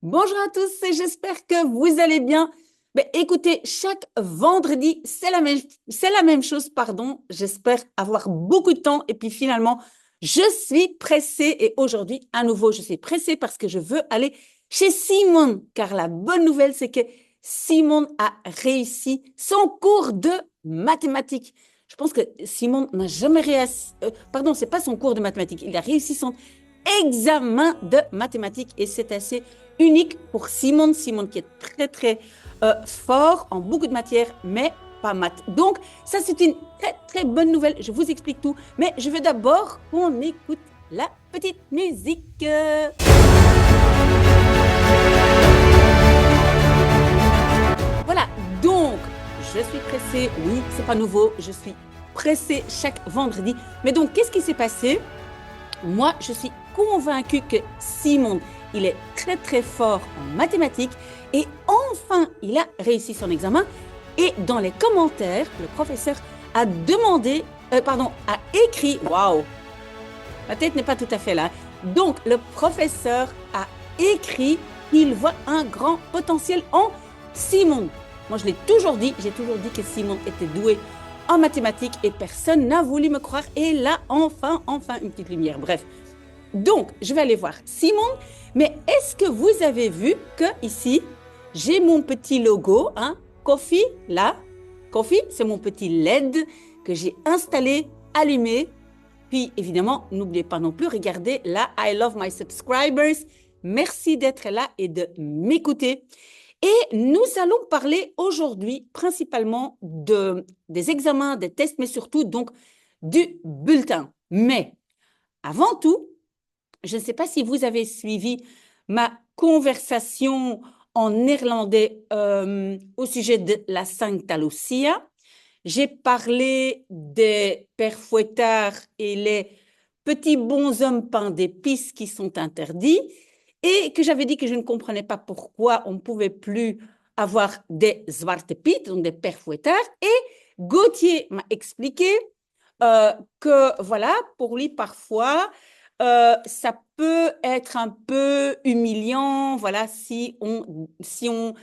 Bonjour à tous et j'espère que vous allez bien. Écoutez, chaque vendredi, c'est la même chose, pardon. J'espère avoir beaucoup de temps et puis finalement, je suis pressée et aujourd'hui, à nouveau, je suis pressée parce que je veux aller chez Simone car la bonne nouvelle, c'est que Simone a réussi son cours de mathématiques. Je pense que Simone n'a jamais réussi, pardon, c'est pas son cours de mathématiques, il a réussi son examen de mathématiques et c'est assez unique pour Simone. Simone qui est très, très fort en beaucoup de matières, mais pas maths. Donc, ça, c'est une très, très bonne nouvelle. Je vous explique tout. Mais je veux d'abord qu'on écoute la petite musique. Voilà. Donc, je suis pressée. Oui, c'est pas nouveau. Je suis pressée chaque vendredi. Mais donc, qu'est-ce qui s'est passé? Moi, je suis convaincue que Simon, il est très très fort en mathématiques et enfin, il a réussi son examen. Et dans les commentaires, le professeur a demandé, a écrit, waouh, ma tête n'est pas tout à fait là. Donc, le professeur a écrit qu'il voit un grand potentiel en Simon. Moi, je l'ai toujours dit, j'ai toujours dit que Simon était doué en mathématiques et personne n'a voulu me croire. Et là, enfin, une petite lumière. Bref. Donc, je vais aller voir Simon. Mais est-ce que vous avez vu que ici, j'ai mon petit logo, hein, Coffee, là. Coffee, c'est mon petit LED que j'ai installé, allumé. Puis, évidemment, n'oubliez pas non plus, regardez là, I love my subscribers. Merci d'être là et de m'écouter. Et nous allons parler aujourd'hui principalement des examens, des tests, mais surtout donc du bulletin. Mais avant tout, je ne sais pas si vous avez suivi ma conversation en néerlandais au sujet de la Sancta Lucia. J'ai parlé des pères fouettards et les petits bonshommes pains d'épices qui sont interdits et que j'avais dit que je ne comprenais pas pourquoi on ne pouvait plus avoir des zwarte piet, donc des pères fouettards. Et Gauthier m'a expliqué que, voilà, pour lui, parfois, ça peut être un peu humiliant, voilà, si on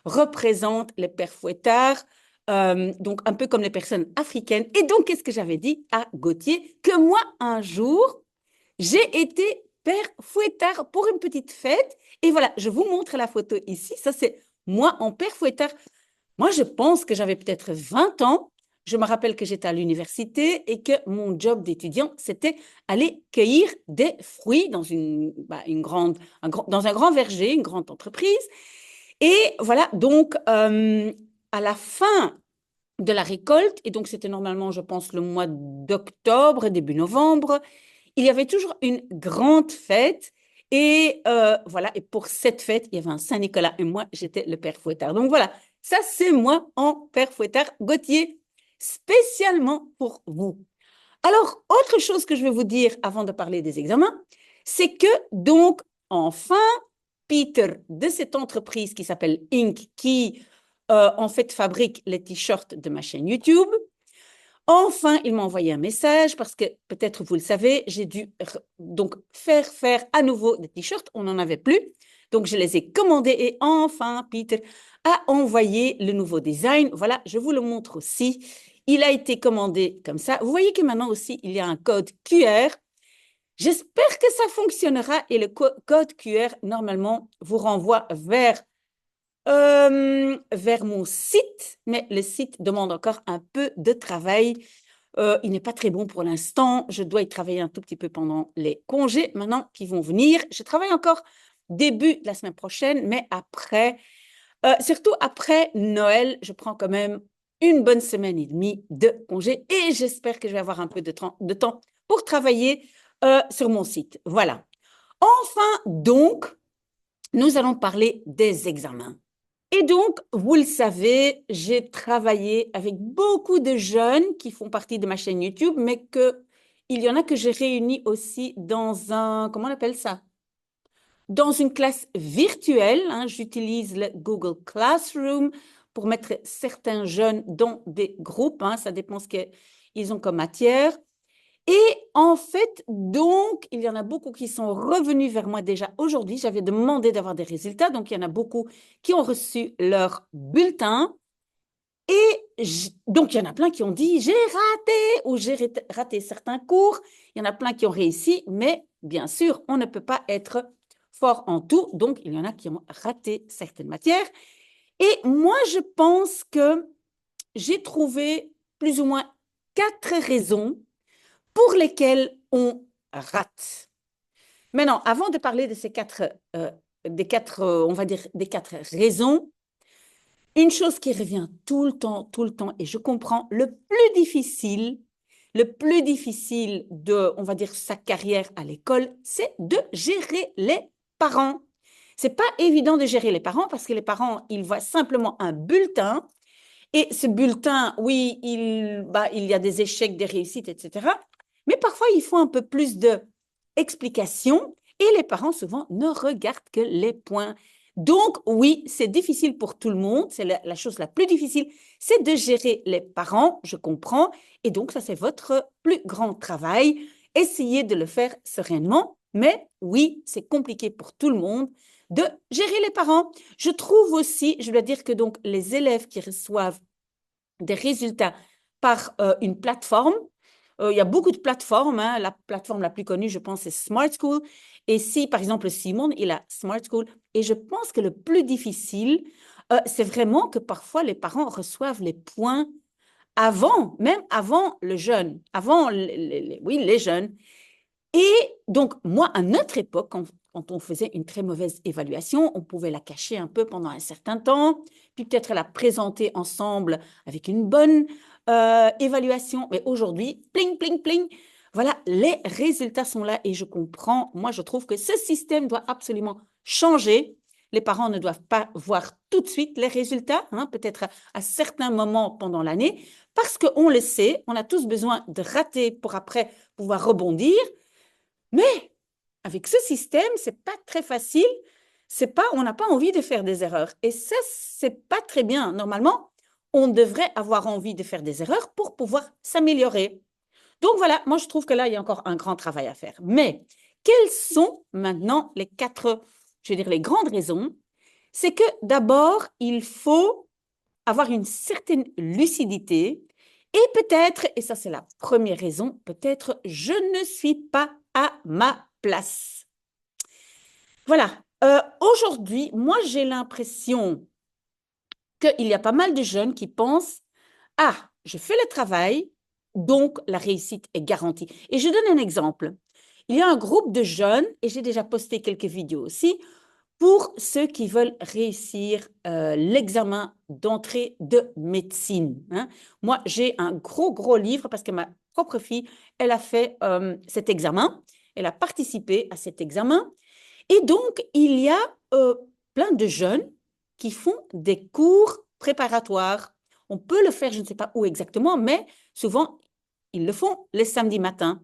représente les pères fouettards, donc un peu comme les personnes africaines. Et donc, qu'est-ce que j'avais dit à Gauthier? Que moi, un jour, j'ai été père fouettard pour une petite fête. Et voilà, je vous montre la photo ici. Ça, c'est moi en père fouettard. Moi, je pense que j'avais peut-être 20 ans. Je me rappelle que j'étais à l'université et que mon job d'étudiant, c'était aller cueillir des fruits dans dans un grand verger, une grande entreprise. Et voilà, donc à la fin de la récolte, et donc c'était normalement, je pense, le mois d'octobre, début novembre, il y avait toujours une grande fête. Et voilà, et pour cette fête, il y avait un Saint-Nicolas et moi, j'étais le père fouettard. Donc voilà, ça c'est moi en père fouettard Gauthier, spécialement pour vous. Alors, autre chose que je vais vous dire avant de parler des examens, c'est que donc, enfin, Peter de cette entreprise qui s'appelle Inc., qui en fait fabrique les t-shirts de ma chaîne YouTube, enfin, il m'a envoyé un message parce que peut-être vous le savez, j'ai dû donc faire à nouveau des t-shirts, on n'en avait plus. Donc, je les ai commandés et enfin, Peter a envoyé le nouveau design. Voilà, je vous le montre aussi. Il a été commandé comme ça. Vous voyez que maintenant aussi, il y a un code QR. J'espère que ça fonctionnera et le code QR, normalement, vous renvoie vers mon site, mais le site demande encore un peu de travail. Il n'est pas très bon pour l'instant. Je dois y travailler un tout petit peu pendant les congés maintenant qui vont venir. Je travaille encore début de la semaine prochaine, mais après, surtout après Noël, je prends quand même une bonne semaine et demie de congé et j'espère que je vais avoir un peu de temps pour travailler sur mon site. Voilà. Enfin, donc, nous allons parler des examens. Et donc, vous le savez, j'ai travaillé avec beaucoup de jeunes qui font partie de ma chaîne YouTube, mais il y en a que j'ai réunis aussi dans comment on appelle ça? Dans une classe virtuelle. Hein, j'utilise le Google Classroom pour mettre certains jeunes dans des groupes. Hein, ça dépend ce qu'ils ont comme matière. Et en fait, donc, il y en a beaucoup qui sont revenus vers moi déjà aujourd'hui. J'avais demandé d'avoir des résultats, donc il y en a beaucoup qui ont reçu leur bulletin. Et donc, il y en a plein qui ont dit, j'ai raté ou j'ai raté certains cours. Il y en a plein qui ont réussi, mais bien sûr, on ne peut pas être fort en tout. Donc, il y en a qui ont raté certaines matières. Et moi, je pense que j'ai trouvé plus ou moins 4 raisons pour lesquelles on rate. Maintenant, avant de parler de ces on va dire, des 4 raisons, une chose qui revient tout le temps, et je comprends, le plus difficile de, on va dire, sa carrière à l'école, c'est de gérer les parents. C'est pas évident de gérer les parents parce que les parents, ils voient simplement un bulletin et ce bulletin, oui, il y a des échecs, des réussites, etc. Mais parfois, il faut un peu plus d'explications et les parents, souvent, ne regardent que les points. Donc, oui, c'est difficile pour tout le monde. C'est la chose la plus difficile, c'est de gérer les parents, je comprends. Et donc, ça, c'est votre plus grand travail. Essayez de le faire sereinement. Mais oui, c'est compliqué pour tout le monde de gérer les parents. Je trouve aussi, je dois dire que donc les élèves qui reçoivent des résultats par une plateforme, il y a beaucoup de plateformes, hein. La plateforme la plus connue, je pense, c'est Smart School. Et si, par exemple, Simon, il a Smart School, et je pense que le plus difficile, c'est vraiment que parfois les parents reçoivent les points avant, même avant le jeune, avant oui, les jeunes. Et donc, moi, à notre époque, quand on faisait une très mauvaise évaluation, on pouvait la cacher un peu pendant un certain temps, puis peut-être la présenter ensemble avec une bonne évaluation. Mais aujourd'hui, pling, pling, pling, voilà, les résultats sont là et je comprends. Moi, je trouve que ce système doit absolument changer. Les parents ne doivent pas voir tout de suite les résultats, hein, peut-être à certains moments pendant l'année, parce qu'on le sait, on a tous besoin de rater pour après pouvoir rebondir. Mais avec ce système, c'est pas très facile. C'est pas, on n'a pas envie de faire des erreurs. Et ça, c'est pas très bien. Normalement, on devrait avoir envie de faire des erreurs pour pouvoir s'améliorer. Donc voilà, moi je trouve que là, il y a encore un grand travail à faire. Mais quelles sont maintenant les 4, je veux dire, les grandes raisons? C'est que d'abord, il faut avoir une certaine lucidité et peut-être, et ça c'est la première raison, peut-être je ne suis pas à ma place. Voilà. Aujourd'hui, moi j'ai l'impression qu'il y a pas mal de jeunes qui pensent, ah, je fais le travail, donc la réussite est garantie. Et je donne un exemple. Il y a un groupe de jeunes, et j'ai déjà posté quelques vidéos aussi, pour ceux qui veulent réussir l'examen d'entrée de médecine. Hein. Moi, j'ai un gros livre parce que ma propre fille, elle a fait cet examen, elle a participé à cet examen. Et donc, il y a plein de jeunes qui font des cours préparatoires. On peut le faire, je ne sais pas où exactement, mais souvent, ils le font les samedis matins.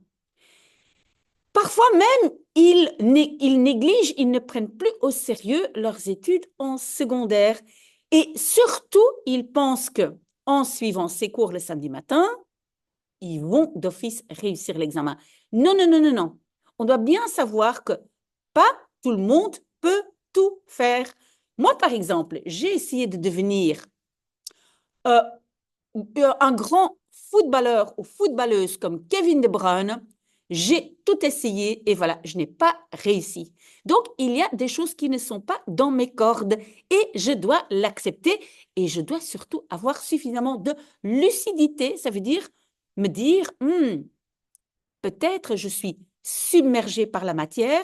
Parfois même, ils négligent, ils ne prennent plus au sérieux leurs études en secondaire. Et surtout, ils pensent que en suivant ces cours le samedi matin, ils vont d'office réussir l'examen. Non, non, non, non, non. On doit bien savoir que pas tout le monde peut tout faire. Moi, par exemple, j'ai essayé de devenir euh, un grand footballeur ou footballeuse comme Kevin De Bruyne. J'ai tout essayé et voilà, je n'ai pas réussi. Donc, il y a des choses qui ne sont pas dans mes cordes et je dois l'accepter et je dois surtout avoir suffisamment de lucidité. Ça veut dire me dire, peut-être je suis submergée par la matière,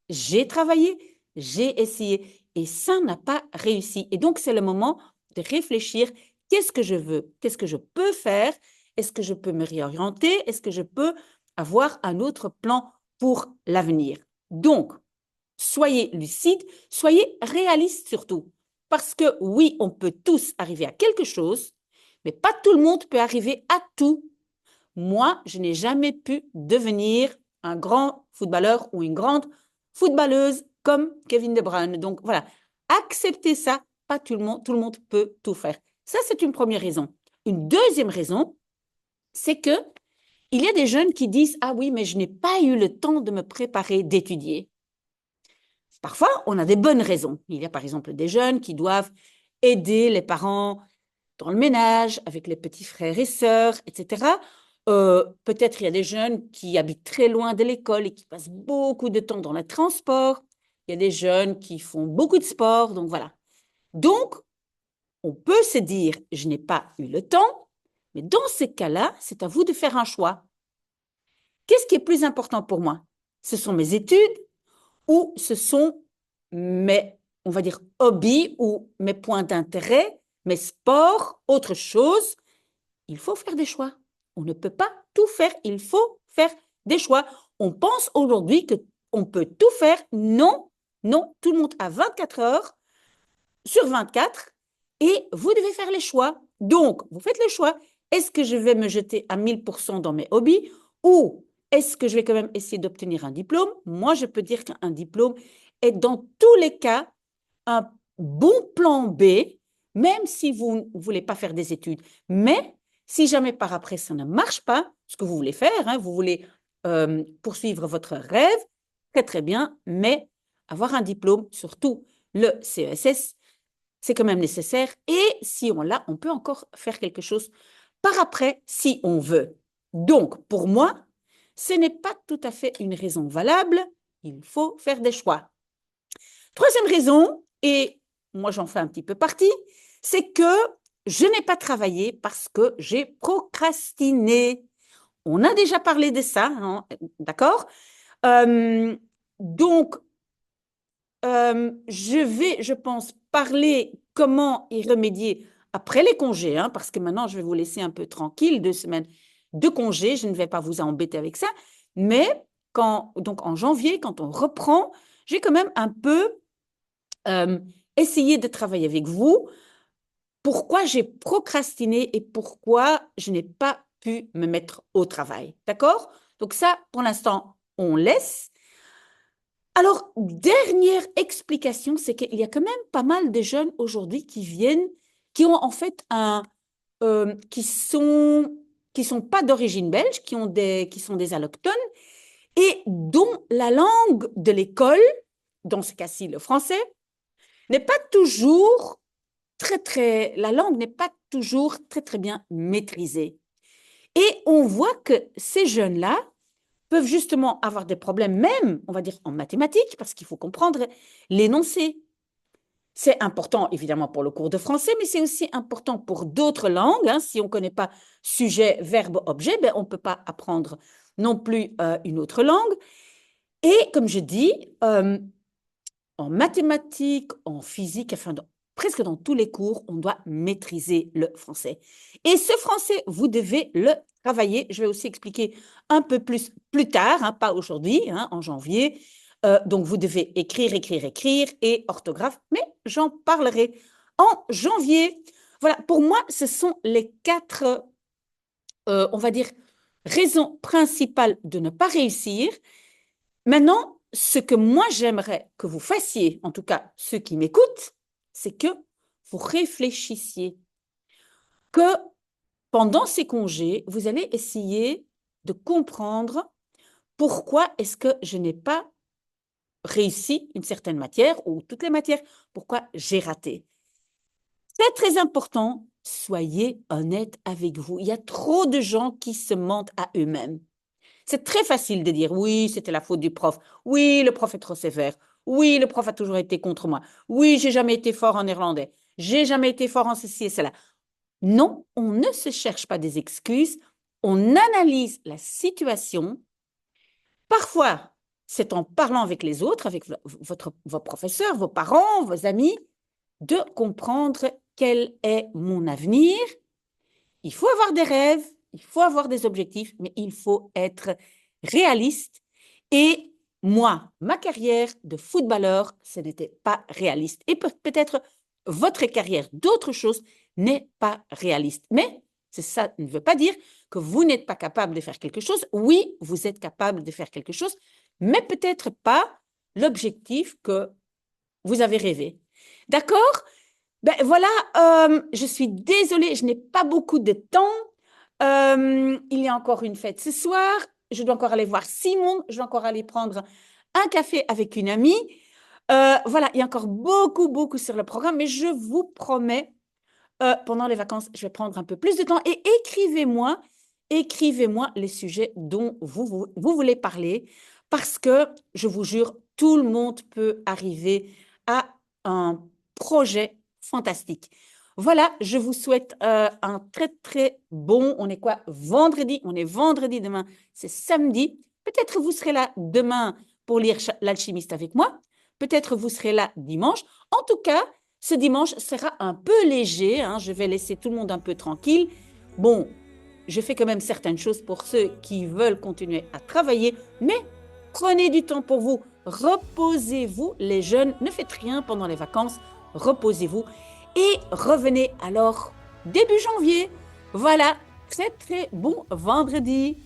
j'ai travaillé, j'ai essayé et ça n'a pas réussi. Et donc, c'est le moment de réfléchir, qu'est-ce que je veux? Qu'est-ce que je peux faire? Est-ce que je peux me réorienter? Est-ce que je peux avoir un autre plan pour l'avenir? Donc, soyez lucide, soyez réaliste surtout. Parce que oui, on peut tous arriver à quelque chose, mais pas tout le monde peut arriver à tout. Moi, je n'ai jamais pu devenir un grand footballeur ou une grande footballeuse comme Kevin De Bruyne. Donc voilà, acceptez ça, pas tout le monde peut tout faire. Ça, c'est une première raison. Une deuxième raison, c'est que il y a des jeunes qui disent, ah oui, mais je n'ai pas eu le temps de me préparer, d'étudier. Parfois, on a des bonnes raisons. Il y a par exemple des jeunes qui doivent aider les parents dans le ménage, avec les petits frères et sœurs, etc. Peut-être il y a des jeunes qui habitent très loin de l'école et qui passent beaucoup de temps dans le transport. Il y a des jeunes qui font beaucoup de sport, donc voilà. Donc, on peut se dire, je n'ai pas eu le temps, mais dans ces cas-là, c'est à vous de faire un choix. Qu'est-ce qui est plus important pour moi? Ce sont mes études ou ce sont mes, on va dire, hobbies ou mes points d'intérêt, mes sports, autre chose? Il faut faire des choix. On ne peut pas tout faire, il faut faire des choix. On pense aujourd'hui qu'on peut tout faire. Non, non, tout le monde a 24 heures sur 24 et vous devez faire les choix. Donc, vous faites le choix. Est-ce que je vais me jeter à 1000% dans mes hobbies ou est-ce que je vais quand même essayer d'obtenir un diplôme? Moi, je peux dire qu'un diplôme est dans tous les cas un bon plan B, même si vous ne voulez pas faire des études. Mais si jamais par après ça ne marche pas, ce que vous voulez faire, hein, vous voulez poursuivre votre rêve, très très bien, mais avoir un diplôme, surtout le CESS, c'est quand même nécessaire. Et si on l'a, on peut encore faire quelque chose par après si on veut. Donc, pour moi, ce n'est pas tout à fait une raison valable. Il faut faire des choix. Troisième raison, et moi j'en fais un petit peu partie, c'est que je n'ai pas travaillé parce que j'ai procrastiné. On a déjà parlé de ça, hein, d'accord? Donc, je vais, je pense, parler comment y remédier après les congés, hein, parce que maintenant, je vais vous laisser un peu tranquille, 2 semaines de congés, je ne vais pas vous embêter avec ça, mais donc en janvier, quand on reprend, j'ai quand même un peu essayé de travailler avec vous. Pourquoi j'ai procrastiné et pourquoi je n'ai pas pu me mettre au travail, d'accord? Donc ça, pour l'instant, on laisse. Alors, dernière explication, c'est qu'il y a quand même pas mal de jeunes aujourd'hui qui viennent, qui ont en fait qui sont pas d'origine belge, qui sont des allochtones et dont la langue de l'école, dans ce cas-ci le français, n'est pas toujours la langue n'est pas toujours très très bien maîtrisée. Et on voit que ces jeunes-là peuvent justement avoir des problèmes, même, on va dire, en mathématiques, parce qu'il faut comprendre l'énoncé. C'est important, évidemment, pour le cours de français, mais c'est aussi important pour d'autres langues, hein. Si on ne connaît pas sujet, verbe, objet, ben, on ne peut pas apprendre non plus une autre langue. Et comme je dis, en mathématiques, en physique, enfin, presque dans tous les cours, on doit maîtriser le français. Et ce français, vous devez le travailler. Je vais aussi expliquer un peu plus tard, hein, pas aujourd'hui, hein, en janvier. Donc, vous devez écrire, écrire, écrire et orthographe, mais j'en parlerai en janvier. Voilà, pour moi, ce sont les 4, on va dire, raisons principales de ne pas réussir. Maintenant, ce que moi j'aimerais que vous fassiez, en tout cas ceux qui m'écoutent, c'est que vous réfléchissiez, que pendant ces congés, vous allez essayer de comprendre pourquoi est-ce que je n'ai pas réussi une certaine matière ou toutes les matières, pourquoi j'ai raté. C'est très important, soyez honnête avec vous. Il y a trop de gens qui se mentent à eux-mêmes. C'est très facile de dire oui, c'était la faute du prof. Oui, le prof est trop sévère. Oui, le prof a toujours été contre moi. Oui, j'ai jamais été fort en néerlandais. J'ai jamais été fort en ceci et cela. Non, on ne se cherche pas des excuses. On analyse la situation. Parfois, c'est en parlant avec les autres, avec vos professeurs, vos parents, vos amis, de comprendre quel est mon avenir. Il faut avoir des rêves, il faut avoir des objectifs, mais il faut être réaliste. Et moi, ma carrière de footballeur, ce n'était pas réaliste. Et peut-être votre carrière d'autre chose n'est pas réaliste. Mais ça ne veut pas dire que vous n'êtes pas capable de faire quelque chose. Oui, vous êtes capable de faire quelque chose, mais peut-être pas l'objectif que vous avez rêvé. D'accord? Ben voilà, je suis désolée, je n'ai pas beaucoup de temps. Il y a encore une fête ce soir. Je dois encore aller voir Simon. Je dois encore aller prendre un café avec une amie. Voilà, il y a encore beaucoup, beaucoup sur le programme, mais je vous promets, pendant les vacances, je vais prendre un peu plus de temps et écrivez-moi les sujets dont vous voulez parler parce que je vous jure, tout le monde peut arriver à un projet fantastique. Voilà, je vous souhaite un très, très bon, on est quoi, vendredi, on est vendredi demain, c'est samedi. Peut-être vous serez là demain pour lire L'Alchimiste avec moi. Peut-être vous serez là dimanche. En tout cas, ce dimanche sera un peu léger, hein. Je vais laisser tout le monde un peu tranquille. Bon, je fais quand même certaines choses pour ceux qui veulent continuer à travailler, mais prenez du temps pour vous. Reposez-vous, les jeunes. Ne faites rien pendant les vacances. Reposez-vous et revenez alors début janvier. Voilà, très très bon vendredi.